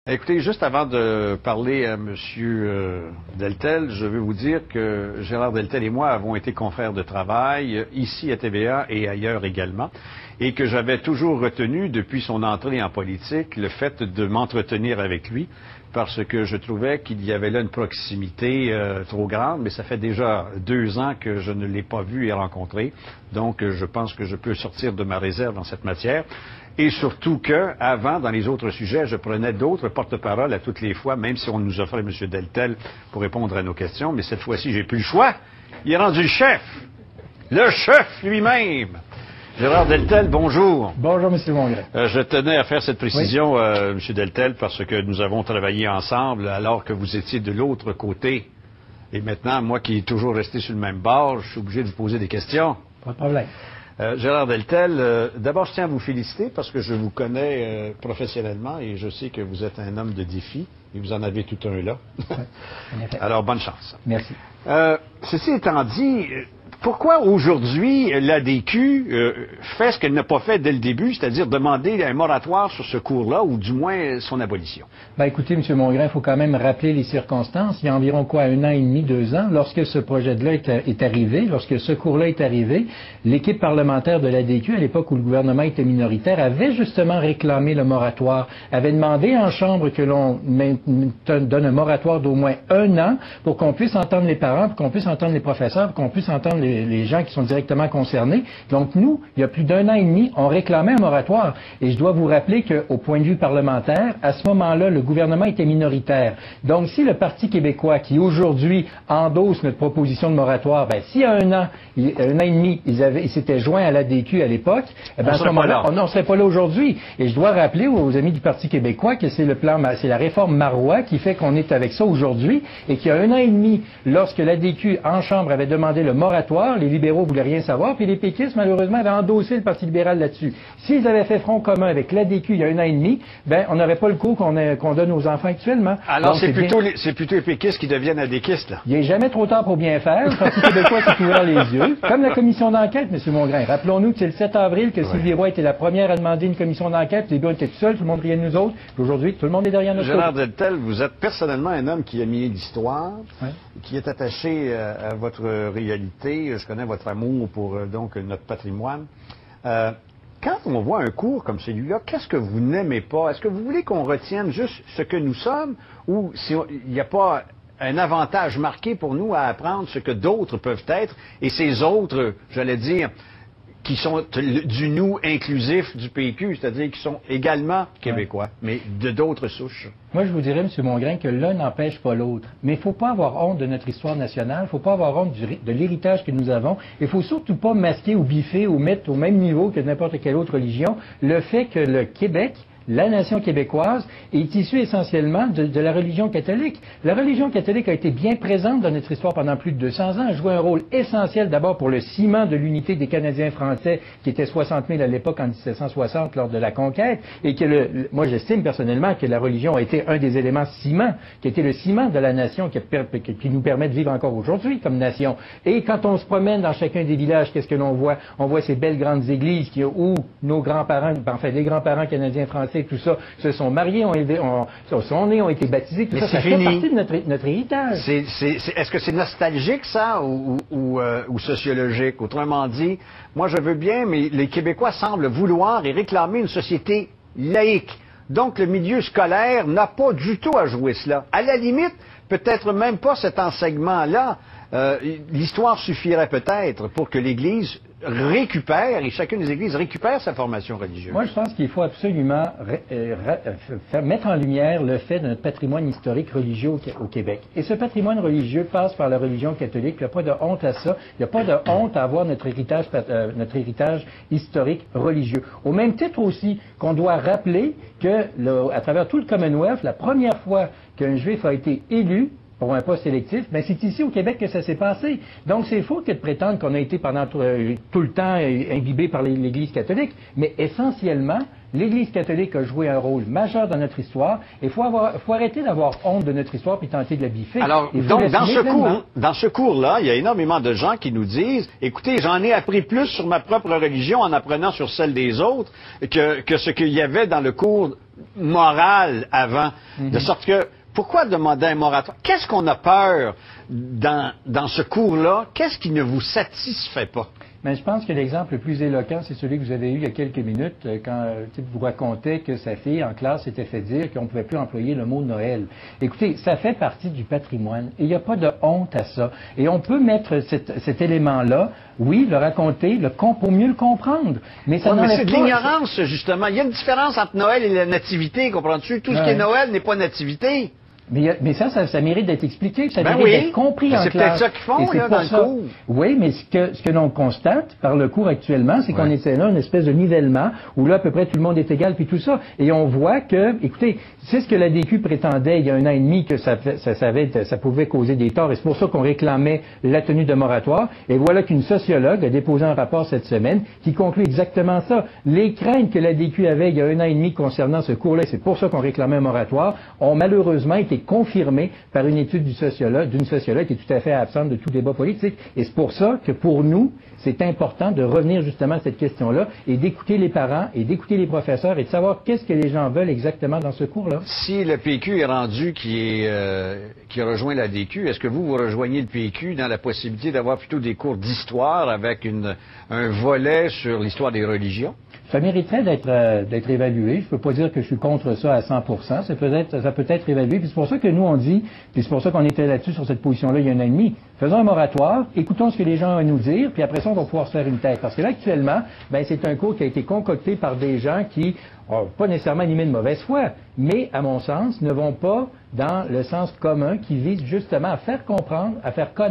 Écoutez, juste avant de parler à M. Deltel, je veux vous dire que Gérard Deltel et moi avons été confrères de travail ici à TVA et ailleurs également, et que j'avais toujours retenu depuis son entrée en politique le fait de m'entretenir avec lui, parce que je trouvais qu'il y avait là une proximité trop grande, mais ça fait déjà 2 ans que je ne l'ai pas vu et rencontré, donc je pense que je peux sortir de ma réserve en cette matière. Et surtout que, avant, dans les autres sujets, je prenais d'autres porte-parole à toutes les fois, même si on nous offrait M. Deltel pour répondre à nos questions. Mais cette fois-ci, j'ai plus le choix. Il est rendu le chef. Le chef lui-même. Gérard Deltel, bonjour. Bonjour, M. Mongrain. Je tenais à faire cette précision, oui? M. Deltel, parce que nous avons travaillé ensemble alors que vous étiez de l'autre côté. Et maintenant, moi qui est toujours resté sur le même bord, je suis obligé de vous poser des questions. Pas de problème. Gérard Deltel, d'abord, je tiens à vous féliciter parce que je vous connais professionnellement et je sais que vous êtes un homme de défi et vous en avez tout un là. Oui, en effet. Alors, bonne chance. Merci. Ceci étant dit, pourquoi aujourd'hui l'ADQ fait ce qu'elle n'a pas fait dès le début, c'est-à-dire demander un moratoire sur ce cours-là ou du moins son abolition? Ben, écoutez, M. Mongrain, il faut quand même rappeler les circonstances. Il y a environ 1 an et demi, 2 ans, lorsque ce projet de loi est arrivé, lorsque ce cours-là est arrivé, l'équipe parlementaire de l'ADQ, à l'époque où le gouvernement était minoritaire, avait justement réclamé le moratoire, avait demandé en Chambre que l'on donne un moratoire d'au moins 1 an pour qu'on puisse entendre les parents, pour qu'on puisse entendre les professeurs, pour qu'on puisse entendre les gens qui sont directement concernés. Donc nous, il y a plus d'1 an et demi, on réclamait un moratoire. Et je dois vous rappeler qu'au point de vue parlementaire, à ce moment-là, le gouvernement était minoritaire. Donc si le Parti québécois, qui aujourd'hui endosse notre proposition de moratoire, ben s'il y a 1 an, 1 an et demi, ils s'étaient joints à l'ADQ à l'époque, eh ben, à ce moment-là, on ne serait pas là aujourd'hui. Et je dois rappeler aux amis du Parti québécois que c'est c'est la réforme Marois qui fait qu'on est avec ça aujourd'hui et qu'il y a 1 an et demi, lorsque l'ADQ en Chambre avait demandé le moratoire, les libéraux voulaient rien savoir, puis les péquistes, malheureusement, avaient endossé le Parti libéral là-dessus. S'ils avaient fait front commun avec l'ADQ il y a 1 an et demi, ben, on n'aurait pas le cours qu'on donne aux enfants actuellement. Alors, c'est plutôt les péquistes qui deviennent adéquistes, là. Il n'est jamais trop tard pour bien faire. Le Parti québécois s'est ouvert les yeux. Comme la commission d'enquête, M. Mongrain. Rappelons-nous que c'est le 7 avril que Sylvie Roy était la première à demander une commission d'enquête. Les gars étaient tout seuls, tout le monde riait de nous autres. Aujourd'hui, tout le monde est derrière notre Gérard Deltel, vous êtes personnellement un homme qui a mis l'histoire, oui, qui est attaché à votre réalité. Je connais votre amour pour donc notre patrimoine. Quand on voit un cours comme celui-là, qu'est-ce que vous n'aimez pas? Est-ce que vous voulez qu'on retienne juste ce que nous sommes ou s'il n'y a pas un avantage marqué pour nous à apprendre ce que d'autres peuvent être et ces autres, j'allais dire, qui sont du nous inclusif du PQ, c'est-à-dire qui sont également québécois, mais de d'autres souches? Moi, je vous dirais, M. Mongrain, que l'un n'empêche pas l'autre. Mais il ne faut pas avoir honte de notre histoire nationale, il ne faut pas avoir honte de l'héritage que nous avons. Il ne faut surtout pas masquer ou biffer ou mettre au même niveau que n'importe quelle autre religion le fait que le Québec, la nation québécoise, est issue essentiellement de la religion catholique. La religion catholique a été bien présente dans notre histoire pendant plus de 200 ans, a joué un rôle essentiel d'abord pour le ciment de l'unité des Canadiens français, qui étaient 60 000 à l'époque en 1760 lors de la conquête, et que moi j'estime personnellement que la religion a été un des éléments ciment, qui a été le ciment de la nation qui nous permet de vivre encore aujourd'hui comme nation. Et quand on se promène dans chacun des villages, qu'est-ce que l'on voit? On voit ces belles grandes églises où nos grands-parents, enfin les grands-parents canadiens français, tout ça, se sont mariés, sont nés, ont été baptisés, tout ça, ça fait partie de notre héritage. Est-ce que c'est nostalgique, ça, ou sociologique? Autrement dit, moi je veux bien, mais les Québécois semblent vouloir et réclamer une société laïque. Donc le milieu scolaire n'a pas du tout à jouer cela. À la limite, peut-être même pas cet enseignement-là. L'histoire suffirait peut-être pour que l'Église récupère, et chacune des églises récupère sa formation religieuse. Moi, je pense qu'il faut absolument mettre en lumière le fait de notre patrimoine historique religieux au Québec. Et ce patrimoine religieux passe par la religion catholique. Il n'y a pas de honte à ça. Il n'y a pas de honte à avoir notre héritage historique religieux. Au même titre aussi qu'on doit rappeler que, à travers tout le Commonwealth, la première fois qu'un Juif a été élu pour un poste électif, ben c'est ici au Québec que ça s'est passé. Donc c'est faux que de prétendre qu'on a été pendant tout le temps imbibé par l'Église catholique, mais essentiellement, l'Église catholique a joué un rôle majeur dans notre histoire et il faut arrêter d'avoir honte de notre histoire puis tenter de la biffer. Alors, donc, dans ce cours-là, il y a énormément de gens qui nous disent, écoutez, j'en ai appris plus sur ma propre religion en apprenant sur celle des autres que ce qu'il y avait dans le cours moral avant. De sorte que, pourquoi demander un moratoire? Qu'est-ce qu'on a peur dans ce cours-là? Qu'est-ce qui ne vous satisfait pas? Mais je pense que l'exemple le plus éloquent, c'est celui que vous avez eu il y a quelques minutes, quand vous racontez que sa fille en classe s'était fait dire qu'on ne pouvait plus employer le mot Noël. Écoutez, ça fait partie du patrimoine et il n'y a pas de honte à ça. Et on peut mettre cet élément-là, oui, le raconter, pour mieux le comprendre. Mais ça n'enlève pas... C'est de l'ignorance, justement. Il y a une différence entre Noël et la nativité, comprends-tu? Tout ce qui est Noël n'est pas nativité. Mais ça mérite d'être expliqué, ça mérite d'être compris en classe. C'est peut-être ça qu'ils font, là, dans le cours. Oui, mais ce que l'on constate par le cours actuellement, c'est qu'on essaie là une espèce de nivellement, où là, à peu près tout le monde est égal, puis tout ça. Et on voit que, écoutez, c'est ce que la DQ prétendait il y a 1 an et demi, que ça pouvait causer des torts, et c'est pour ça qu'on réclamait la tenue de moratoire. Et voilà qu'une sociologue a déposé un rapport cette semaine qui conclut exactement ça. Les craintes que la DQ avait il y a 1 an et demi concernant ce cours-là, c'est pour ça qu'on réclamait un moratoire, ont malheureusement été confirmé par une étude d'une sociologue qui est tout à fait absente de tout débat politique. Et c'est pour ça que pour nous, c'est important de revenir justement à cette question-là et d'écouter les parents et d'écouter les professeurs et de savoir qu'est-ce que les gens veulent exactement dans ce cours-là. Si le PQ est rendu qui rejoint la DQ, est-ce que vous rejoignez le PQ dans la possibilité d'avoir plutôt des cours d'histoire avec un volet sur l'histoire des religions? Ça mériterait d'être évalué. Je ne peux pas dire que je suis contre ça à 100%. Ça peut être évalué. Puis c'est pour ça que nous, on dit, puis c'est pour ça qu'on était là-dessus sur cette position-là il y a 1 an et demi. Faisons un moratoire, écoutons ce que les gens ont à nous dire, puis après ça, on va pouvoir se faire une tête. Parce que là, actuellement, c'est un cours qui a été concocté par des gens qui n'ont pas nécessairement animé de mauvaise foi, mais, à mon sens, ne vont pas dans le sens commun qui vise justement à faire comprendre, à faire connaître